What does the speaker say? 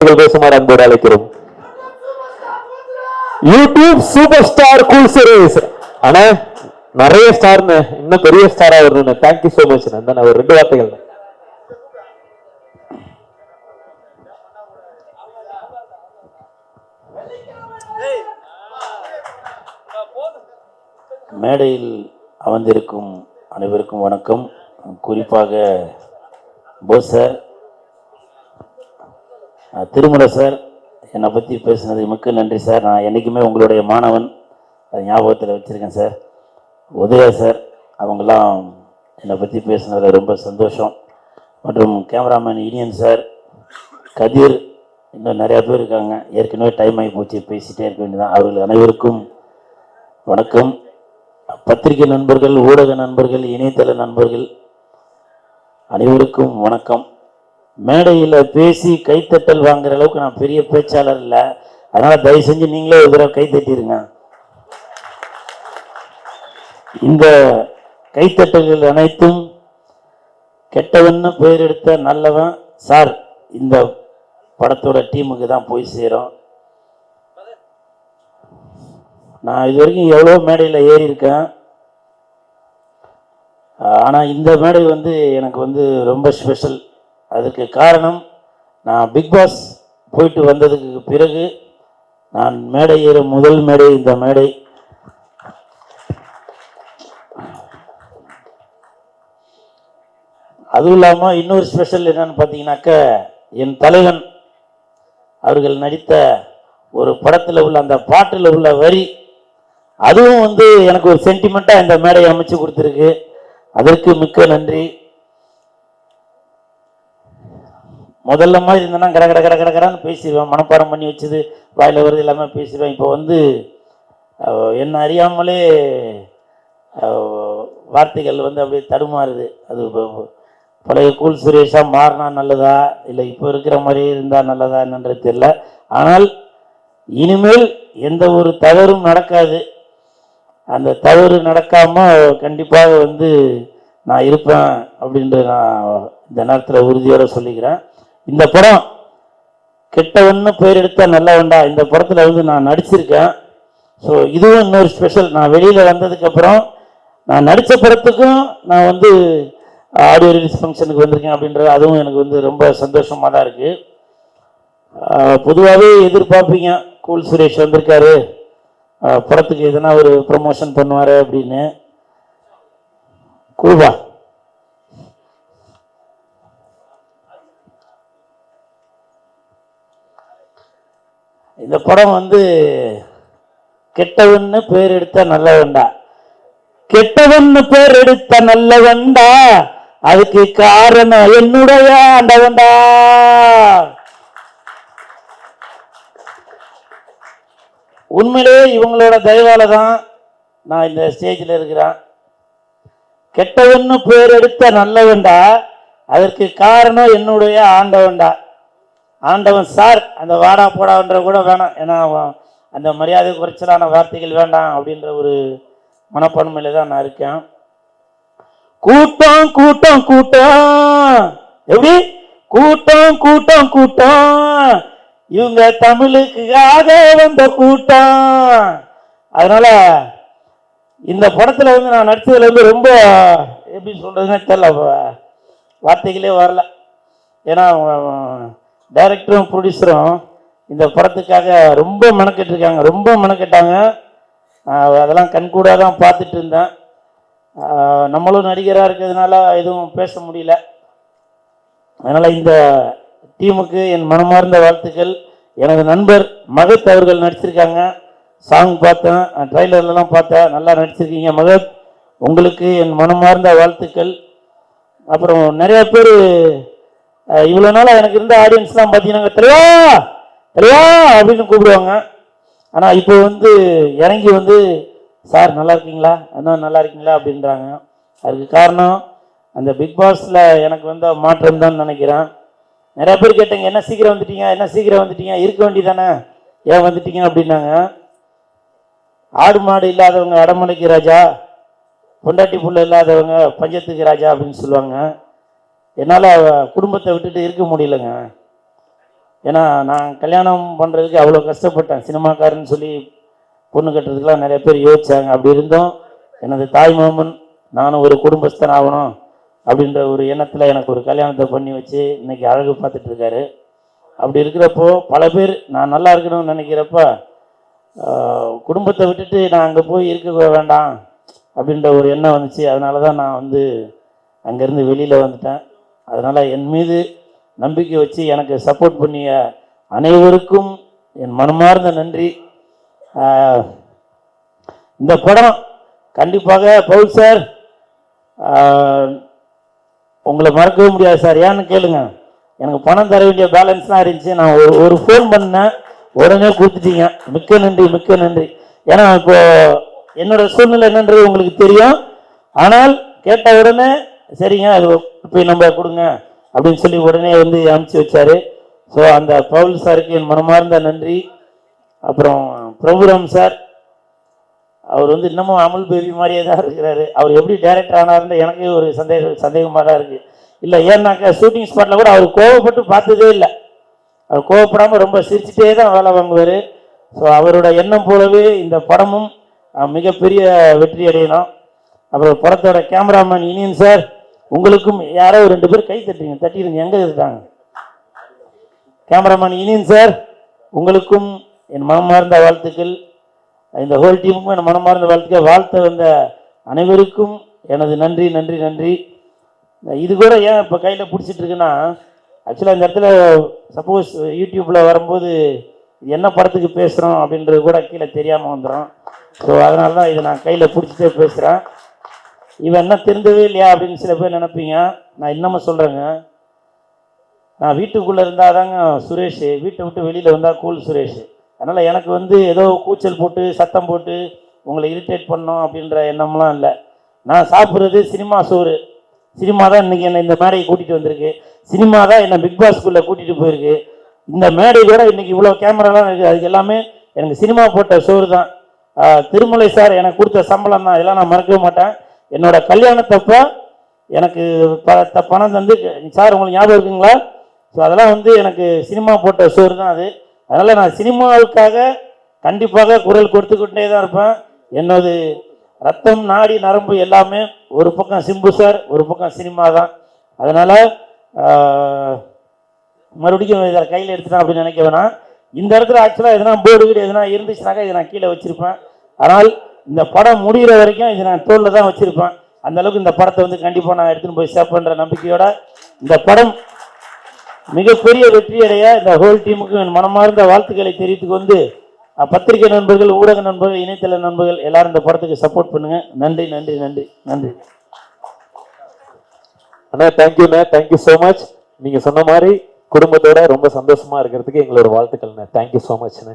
பேசுமாறு அன்போடு அழைக்கிறோம். YouTube super star cool series ஆனா நிறைய ஸ்டார் இன்னும் பெரிய ஸ்டாரா வரணும். Thank you so much. ஒரு 2 வார்த்தைகள். மேடையில் அமர்ந்திருக்கும் அனைவருக்கும் வணக்கம். குறிப்பாக போஸ் சார், திருமலை சார் என்னை பற்றி பேசுனது மிக்க நன்றி சார். நான் என்றைக்குமே உங்களுடைய மாணவன், அது ஞாபகத்தில் வச்சுருக்கேன் சார். உதயா சார் அவங்களாம் என்னை பற்றி பேசுனதில் ரொம்ப சந்தோஷம். மற்றும் கேமராமேன் இனியன் சார், கதிர், இன்னும் நிறையா பேர் இருக்காங்க. ஏற்கனவே டைம் ஆகி போச்சு, பேசிகிட்டே இருக்க வேண்டியதான். அவர்கள் அனைவருக்கும் வணக்கம். பத்திரிகை நண்பர்கள், ஊடக நண்பர்கள், இணையதள நண்பர்கள் அனைவருக்கும் வணக்கம். மேடையில் பேசி கைத்தட்டல் வாங்குற அளவுக்கு நான் பெரிய பேச்சாளர் இல்லை. அதனால் தயவு செஞ்சு நீங்களே ஒரு தடவை கைத்தட்டிருங்க. இந்த கைத்தட்டல்கள் அனைத்தும் கெட்டவன்னு பெயர் எடுத்த நல்லவன் சார் இந்த படத்தோட டீமுக்கு தான் போய் சேரும். நான் இது வரைக்கும் எவ்வளோ மேடையில் ஏறி இருக்கேன். ஆனால் இந்த மேடை எனக்கு ரொம்ப ஸ்பெஷல். அதுக்கு காரணம், நான் பிக் பாஸ் போயிட்டு வந்ததுக்கு பிறகு நான் மேடை ஏற முதல் மேடை இந்த மேடை. அதுவும் இல்லாமல் இன்னொரு ஸ்பெஷல் என்னன்னு பார்த்தீங்கன்னாக்க, என் தலைவன் அவர்கள் நடித்த ஒரு படத்தில் உள்ள அந்த பாட்டில் உள்ள வரி, அதுவும் எனக்கு ஒரு சென்டிமெண்ட்டாக இந்த மேடையை அமைச்சு கொடுத்துருக்கு. அதற்கு மிக்க நன்றி. முதல்ல மாதிரி இருந்தேன்னா கட கட கட கடன்னு பேசிடுவேன். மனப்பாடம் பண்ணி வச்சது வாயில் வருது எல்லாமே பேசிடுவேன். இப்போ என்ன அறியாமலே வார்த்தைகள் அப்படியே தடுமாறுது. அது பழைய கூல் சுரேஷாக மாறினா நல்லதா இல்லை இப்போ இருக்கிற மாதிரியே இருந்தால் நல்லதா என்னன்றது தெரியல. ஆனால் இனிமேல் எந்த ஒரு தவறும் நடக்காது. அந்த தவறு நடக்காமல் கண்டிப்பாக நான் இருப்பேன் அப்படின்ற நான் இந்த நேரத்தில் உறுதியோடு சொல்லிக்கிறேன். இந்த படம் கெட்டவன்னு பேர் எடுத்த நல்லவன்டா, இந்த படத்தில் நான் நடிச்சிருக்கேன். ஸோ இதுவும் இன்னொரு ஸ்பெஷல். நான் வெளியில் வந்ததுக்கப்புறம் நான் நடித்த படத்துக்கும் நான் ஆடியோ ரிலீஸ் ஃபங்க்ஷனுக்கு வந்திருக்கேன் அப்படின்றது அதுவும் எனக்கு ரொம்ப சந்தோஷமாக தான் இருக்குது. பொதுவாகவே எதிர்பார்ப்பீங்க, கூல் சுரேஷ் வந்திருக்காரு, படத்துக்கு எதனா ஒரு ப்ரமோஷன் பண்ணுவார் அப்படின்னு. கூல்வா இந்த படம் கெட்டவன்னு பேர் எடுத்த நல்லவன்டா. கெட்டவன்னு பேர் எடுத்த நல்லவன்டா, அதுக்கு காரணம் என்னுடைய ஆண்டவன்டா. உண்மையிலே இவங்களோட தயவால தான் நான் இந்த ஸ்டேஜில் இருக்கிறேன். கெட்டவன்னு பேர் எடுத்த நல்லவன்டா, அதற்கு காரணம் என்னுடைய ஆண்டவன்டா. ஆண்டவன் சார் அந்த வாடா போடான்ற கூட வேணாம், ஏன்னா அந்த மரியாதை குறைச்சலான வார்த்தைகள் வேண்டாம் அப்படின்ற ஒரு மனப்பான்மையில தான் நான் இருக்கேன். கூட்டம் கூட்டம் கூட்டம், எப்படி கூட்டம் கூட்டம் கூட்டம், இவங்க தமிழுக்காக வந்த கூட்டம். அதனால இந்த படத்துல நான் நடிச்சதுல ரொம்ப எப்படி சொல்றதுன்னு தெரியல, வார்த்தைகளே வரல. ஏன்னா டைரக்டரும் ப்ரொடியூசரும் இந்த படத்துக்காக ரொம்ப மெனக்கெட்டிருக்காங்க, ரொம்ப மெனக்கெட்டாங்க. அதெல்லாம் கண்கூடாக தான் பார்த்துட்டு இருந்தேன். நம்மளும் நடிகராக இருக்கிறதுனால எதுவும் பேச முடியல. அதனால் இந்த டீமுக்கு என் மனமார்ந்த வாழ்த்துக்கள். எனது நண்பர் மகத் அவர்கள் நடிச்சிருக்காங்க. சாங் பார்த்தேன், ட்ரைலர்லாம் பார்த்தேன், நல்லா நடிச்சிருக்கீங்க மகத், உங்களுக்கு என் மனமார்ந்த வாழ்த்துக்கள். அப்புறம் நிறைய பேர் இவ்வளோ நாளாக எனக்கு இருந்த ஆடியன்ஸ்லாம் பார்த்தீங்கன்னா தெளிவா தெளிவா அப்படின்னு கூப்பிடுவாங்க. ஆனால் இப்போ இறங்கி சார் நல்லா இருக்கீங்களா, அண்ணா நல்லா இருக்கீங்களா அப்படின்றாங்க. அதுக்கு காரணம் அந்த பிக் பாஸில் எனக்கு மாற்றம் தான் நினைக்கிறேன். நிறைய பேர் கேட்டீங்க, என்ன சீக்கிரம் வந்துட்டீங்க, என்ன சீக்கிரம் வந்துட்டீங்க, இருக்க வேண்டியதானே, ஏன் வந்துட்டீங்க அப்படின்னாங்க. ஆடு மாடு இல்லாதவங்க அடமலைக்கு ராஜா, பொண்டாட்டி புள்ள இல்லாதவங்க பஞ்சத்துக்கு ராஜா அப்படின்னு சொல்லுவாங்க. என்னால் குடும்பத்தை விட்டுட்டு இருக்க முடியலங்க. ஏன்னா நான் கல்யாணம் பண்ணுறதுக்கு அவ்வளோ கஷ்டப்பட்டேன். சினிமாக்காரன்னு சொல்லி பொண்ணு கட்டுறதுக்கெலாம் நிறைய பேர் யோசிச்சாங்க. அப்படி இருந்தும் எனது தாய் மாமன் நானும் ஒரு குடும்பஸ்தன் ஆகணும் அப்படின்ற ஒரு எண்ணத்தில் எனக்கு ஒரு கல்யாணத்தை பண்ணி வச்சு இன்னைக்கு அழகு பார்த்துட்டு இருக்காரு. அப்படி இருக்கிறப்போ பல பேர் நான் நல்லா இருக்கணும்னு நினைக்கிறப்ப குடும்பத்தை விட்டுட்டு நான் அங்கே போய் இருக்க வேண்டாம் அப்படின்ற ஒரு எண்ணம் வந்துச்சு. அதனால தான் நான் வந்து அங்கேருந்து வெளியில் வந்துட்டேன். அதனால் என் மீது நம்பிக்கை வச்சு எனக்கு சப்போர்ட் பண்ணிய அனைவருக்கும் என் மனமார்ந்த நன்றி. இந்த படம் கண்டிப்பாக பவுல் சார் உங்களை மறக்கவே முடியாது சார். ஏன்னு கேளுங்க, எனக்கு பணம் தர வேண்டிய பேலன்ஸ்லாம் இருந்துச்சு. நான் ஒரு ஃபோன் பண்ணேன், உடனே கொடுத்துட்டீங்க. மிக்க நன்றி, மிக்க நன்றி. ஏன்னா இப்போ என்னோட சூழ்நிலை என்னன்றது உங்களுக்கு தெரியும். ஆனால் கேட்ட உடனே சரிங்க அது போய் நம்ம கொடுங்க அப்படின்னு சொல்லி உடனே வந்து அனுப்பிச்சி வச்சாரு. ஸோ அந்த பவுல் சாருக்கு என் மனமார்ந்த நன்றி. அப்புறம் பிரபுராம் சார், அவர் வந்து இன்னமும் அமுல் பேபி மாதிரியே தான் இருக்கிறாரு. அவர் எப்படி டைரக்டர் ஆனாருன்னு எனக்கே ஒரு சந்தேகமாக தான் இருக்குது. இல்லை ஏன்னாக்கா ஷூட்டிங் ஸ்பாட்டில் கூட அவர் கோவப்பட்டு பார்த்ததே இல்லை. அவர் கோவப்படாமல் ரொம்ப சிரிச்சுட்டே தான் வேலை வாங்குவார். ஸோ அவரோட எண்ணம் போலவே இந்த படமும் மிகப்பெரிய வெற்றி அடையணும். அப்புறம் படத்தோட கேமராமேன் இனியன் சார், உங்களுக்கும் யாரோ 2 பேர் கை தட்டிடுங்க, எங்கே இருக்காங்க கேமராமேன் இனியன் சார், உங்களுக்கும் என் மனமார்ந்த வாழ்த்துக்கள். இந்த ஹோல் டீமுக்கும் என் மனமார்ந்த வாழ்த்துக்கள். வாழ்த்த வந்த அனைவருக்கும் எனது நன்றி நன்றி நன்றி. இது கூட ஏன் இப்போ கையில் பிடிச்சிட்டு இருக்குன்னா, ஆக்சுவலாக இந்த இடத்துல சப்போஸ் யூடியூப்பில் வரும்போது என்ன படத்துக்கு பேசுகிறோம் அப்படின்றது கூட கீழே தெரியாமல் வந்துடும். ஸோ அதனால தான் இதை நான் கையில் பிடிச்சிட்டே பேசுகிறேன். இவன் என்ன தெரிஞ்சவே இல்லையா அப்படின்னு சில பேர் நினைப்பீங்க. நான் இன்னமும் சொல்கிறேங்க, நான் வீட்டுக்குள்ளே இருந்தால் தாங்க சுரேஷ், வீட்டை விட்டு வெளியில் வந்தால் கூல் சுரேஷ். அதனால் எனக்கு வந்து ஏதோ கூச்சல் போட்டு சத்தம் போட்டு உங்களை இரிட்டேட் பண்ணோம் அப்படின்ற எண்ணம்லாம் இல்லை. நான் சாப்பிட்றது சினிமா சோறு. சினிமா தான் இன்றைக்கி என்னை இந்த மேடையை கூட்டிகிட்டு வந்திருக்கு. சினிமா தான் என்னை பிக் பாஸ்குள்ளே கூட்டிகிட்டு போயிருக்கு. இந்த மேடை கூட இன்றைக்கி இவ்வளோ கேமராலாம் இருக்குது. அதுக்கு எல்லாமே எனக்கு சினிமா போட்ட சோறு தான். திருமலை சார் எனக்கு கொடுத்த சம்பளம் தான். இதெல்லாம் நான் மறக்கவே மாட்டேன். என்னோட கல்யாணத்தப்ப எனக்கு பணம் தந்து, சார் உங்களுக்கு ஞாபகம் இருக்குங்களா? ஸோ அதெல்லாம் வந்து எனக்கு சினிமா போட்ட சோறு தான் அது. அதனால் நான் சினிமாவுக்காக கண்டிப்பாக குரல் கொடுத்துக்கிட்டே தான் இருப்பேன். என்னது ரத்தம் நாடி நரம்பு எல்லாமே ஒரு பக்கம் சிம்பு சார், ஒரு பக்கம் சினிமா தான். அதனால் மறுபடியும் இதை கையில் எடுத்துட்டேன் அப்படின்னு நினைக்க வேணாம். இந்த இடத்துல ஆக்சுவலாக எதனா போர்டு வீடு எதனா இருந்துச்சுனாக்கா இதை நான் கீழே வச்சுருப்பேன். ஆனால் இந்த படம் முடிகிற வரைக்கும் இதை நான் தோளில் தான் வச்சுருப்பேன். அந்தளவுக்கு இந்த படத்தை வந்து கண்டிப்பாக நான் எடுத்துன்னு போய் சேர்ப்பேன்ற நம்பிக்கையோட இந்த படம் மிகப்பெரிய வெற்றியடைய இந்த ஹோல் டீமுக்கு என் மனமார்ந்த வாழ்த்துக்களை தெரிவித்துக்கு வந்து பத்திரிகை நண்பர்கள், ஊடக நண்பர்கள், இணையதள நண்பர்கள் எல்லாரும் இந்த படத்துக்கு சப்போர்ட் பண்ணுங்க. நன்றி நன்றி நன்றி நன்றி அண்ணா. தேங்க்யூண்ணே, தேங்க்யூ ஸோ மச். நீங்கள் சொன்ன மாதிரி குடும்பத்தோட ரொம்ப சந்தோஷமா இருக்கிறதுக்கு எங்களோட வாழ்த்துக்கள்ண்ணே. Thank you so மச்ண்ணே.